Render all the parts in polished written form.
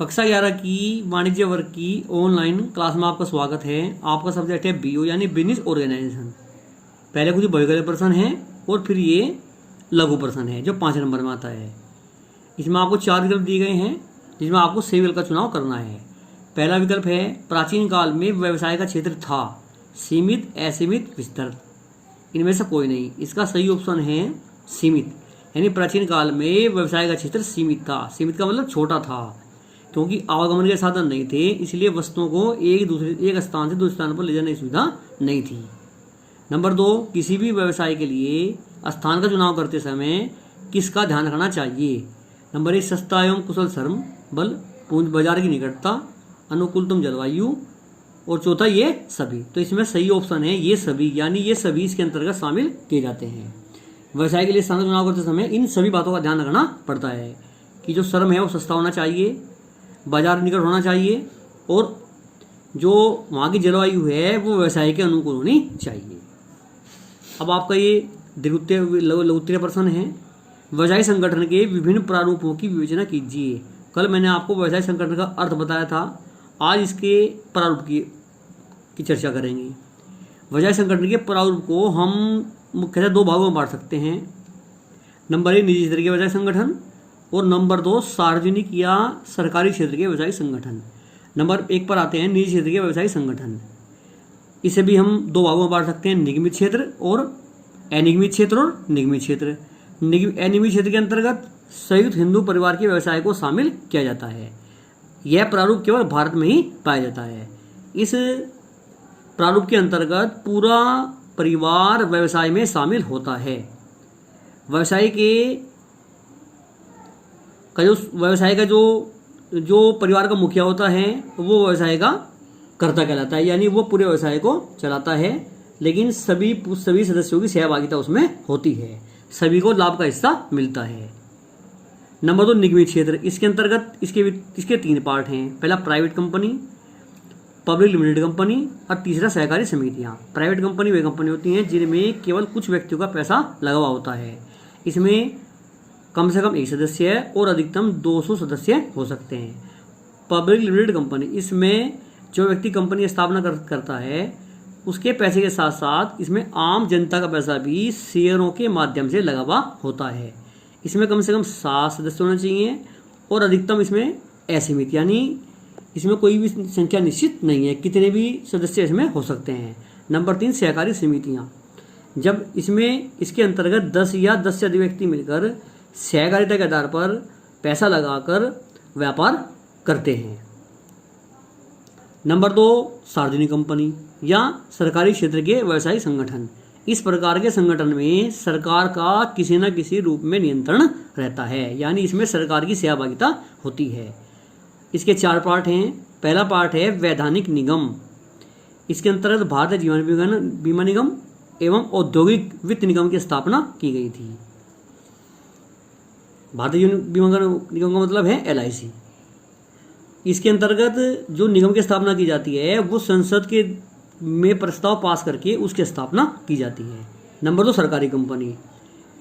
कक्षा 11 की वाणिज्य वर्ग की ऑनलाइन क्लास में आपका स्वागत है। आपका सब्जेक्ट है बीओ यानी बिजनेस ऑर्गेनाइजेशन। पहले कुछ बहुविकल्पीय प्रश्न है और फिर ये लघु प्रश्न है जो 5 नंबर में आता है। इसमें आपको 4 विकल्प दिए गए हैं जिसमें आपको सही विकल्प का चुनाव करना है। पहला विकल्प है प्राचीन काल में व्यवसाय का क्षेत्र था सीमित, असीमित, विस्तृत। इनमें से कोई नहीं। इसका सही ऑप्शन है सीमित, यानी प्राचीन काल में व्यवसाय का क्षेत्र सीमित था। सीमित का मतलब छोटा था, क्योंकि आवागमन के साधन नहीं थे, इसलिए वस्तुओं को एक स्थान से दूसरे स्थान पर ले जाने की सुविधा नहीं थी। नंबर 2, किसी भी व्यवसाय के लिए स्थान का चुनाव करते समय किसका ध्यान रखना चाहिए। नंबर 1, सस्ता एवं कुशल श्रम बल, पूंजी बाजार की निकटता, अनुकूलतम जलवायु, और चौथा ये सभी। तो इसमें सही ऑप्शन है ये सभी, यानी ये सभी इसके अंतर्गत शामिल किए जाते हैं। व्यवसाय के लिए स्थान का चुनाव करते समय इन सभी बातों का ध्यान रखना पड़ता है कि जो श्रम है वो सस्ता होना चाहिए, बाजार निकट होना चाहिए, और जो वहाँ की जलवायु है वो व्यवसाय के अनुकूल होनी चाहिए। अब आपका ये लघुत्तरीय प्रश्न है, व्यवसाय संगठन के विभिन्न प्रारूपों की विवेचना कीजिए। कल मैंने आपको व्यवसाय संगठन का अर्थ बताया था, आज इसके प्रारूप की चर्चा करेंगे। व्यवसाय संगठन के प्रारूप को हम मुख्यतः 2 भागों में बांट सकते हैं। नंबर 1, निजी क्षेत्र के व्यवसाय संगठन, और नंबर 2, सार्वजनिक या सरकारी क्षेत्र के व्यवसायिक संगठन। नंबर 1 पर आते हैं निजी क्षेत्र के व्यवसायिक संगठन। इसे भी हम 2 भागों में बांट सकते हैं, निगमित क्षेत्र और अनिगमित क्षेत्र और निगमित क्षेत्र। अनिगमित क्षेत्र के अंतर्गत संयुक्त हिंदू परिवार के व्यवसाय को शामिल किया जाता है। यह प्रारूप केवल भारत में ही पाया जाता है। इस प्रारूप के अंतर्गत पूरा परिवार व्यवसाय में शामिल होता है। व्यवसाय का जो परिवार का मुखिया होता है वो व्यवसाय का कर्ता कहलाता है, यानी वो पूरे व्यवसाय को चलाता है, लेकिन सभी सदस्यों की सहभागिता उसमें होती है, सभी को लाभ का हिस्सा मिलता है। नंबर 2, निगमित क्षेत्र। इसके अंतर्गत इसके 3 पार्ट हैं। पहला private company, public limited company, और तीसरा सहकारी समितियां। प्राइवेट कंपनी वे कंपनी होती हैं जिनमें केवल कुछ व्यक्तियों का पैसा लगा हुआ होता है। इसमें कम से कम 1 सदस्य है और अधिकतम 200 सदस्य हो सकते हैं। पब्लिक लिमिटेड कंपनी, इसमें जो व्यक्ति कंपनी स्थापना करता है उसके पैसे के साथ साथ इसमें आम जनता का पैसा भी शेयरों के माध्यम से लगा हुआ होता है। इसमें कम से कम 7 सदस्य होने चाहिए और अधिकतम इसमें असीमित, यानी इसमें कोई भी संख्या निश्चित नहीं है, कितने भी सदस्य इसमें हो सकते हैं। नंबर 3, सहकारी समितियां। जब इसके अंतर्गत 10 या 10 से अधिक व्यक्ति मिलकर सहकारिता के आधार पर पैसा लगाकर व्यापार करते हैं। नंबर 2, सार्वजनिक कंपनी या सरकारी क्षेत्र के व्यवसायिक संगठन। इस प्रकार के संगठन में सरकार का किसी न किसी रूप में नियंत्रण रहता है, यानी इसमें सरकार की सहभागिता होती है। इसके 4 पार्ट हैं। पहला पार्ट है वैधानिक निगम। इसके अंतर्गत भारतीय जीवन बीमा निगम एवं औद्योगिक वित्त निगम की स्थापना की गई थी। भारतीय बीमा निगम का मतलब है LIC। इसके अंतर्गत जो निगम की स्थापना की जाती है वो संसद में प्रस्ताव पास करके उसकी स्थापना की जाती है। नंबर 2, सरकारी कंपनी।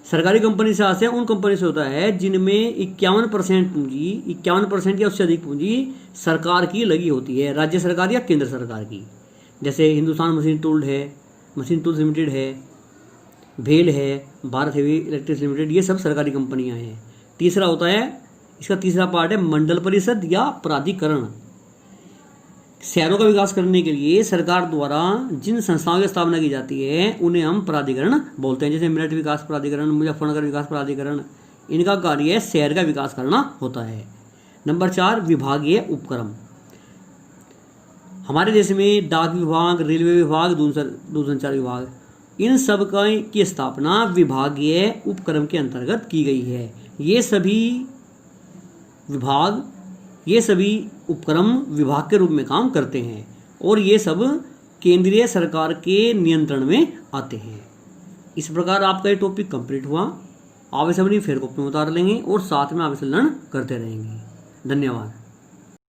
सरकारी कंपनी से आशय उन कंपनी से होता है जिनमें 51% पूंजी, 51% या उससे अधिक पूंजी सरकार की लगी होती है, राज्य सरकार या केंद्र सरकार की। जैसे हिंदुस्तान मशीन टूल्स लिमिटेड है, भेल है, भारत हेवी इलेक्ट्रिक लिमिटेड, ये सब सरकारी कंपनियां हैं। तीसरा होता है, इसका तीसरा पार्ट है मंडल परिषद या प्राधिकरण। शहरों का विकास करने के लिए सरकार द्वारा जिन संस्थाओं की स्थापना की जाती है उन्हें हम प्राधिकरण बोलते हैं। जैसे मेरठ विकास प्राधिकरण, मुजफ्फरनगर विकास प्राधिकरण, इनका कार्य शहर का विकास करना होता है। नंबर 4, विभागीय उपक्रम। हमारे देश में डाक विभाग, रेलवे विभाग, दूरसंचार विभाग, इन सब की स्थापना विभागीय उपक्रम के अंतर्गत की गई है। ये सभी उपक्रम विभाग के रूप में काम करते हैं और ये सब केंद्रीय सरकार के नियंत्रण में आते हैं। इस प्रकार आपका ये टॉपिक कंप्लीट हुआ। आप इसे अपनी फेर कॉपी में उतार लेंगे और साथ में आप इसे लर्न करते रहेंगे। धन्यवाद।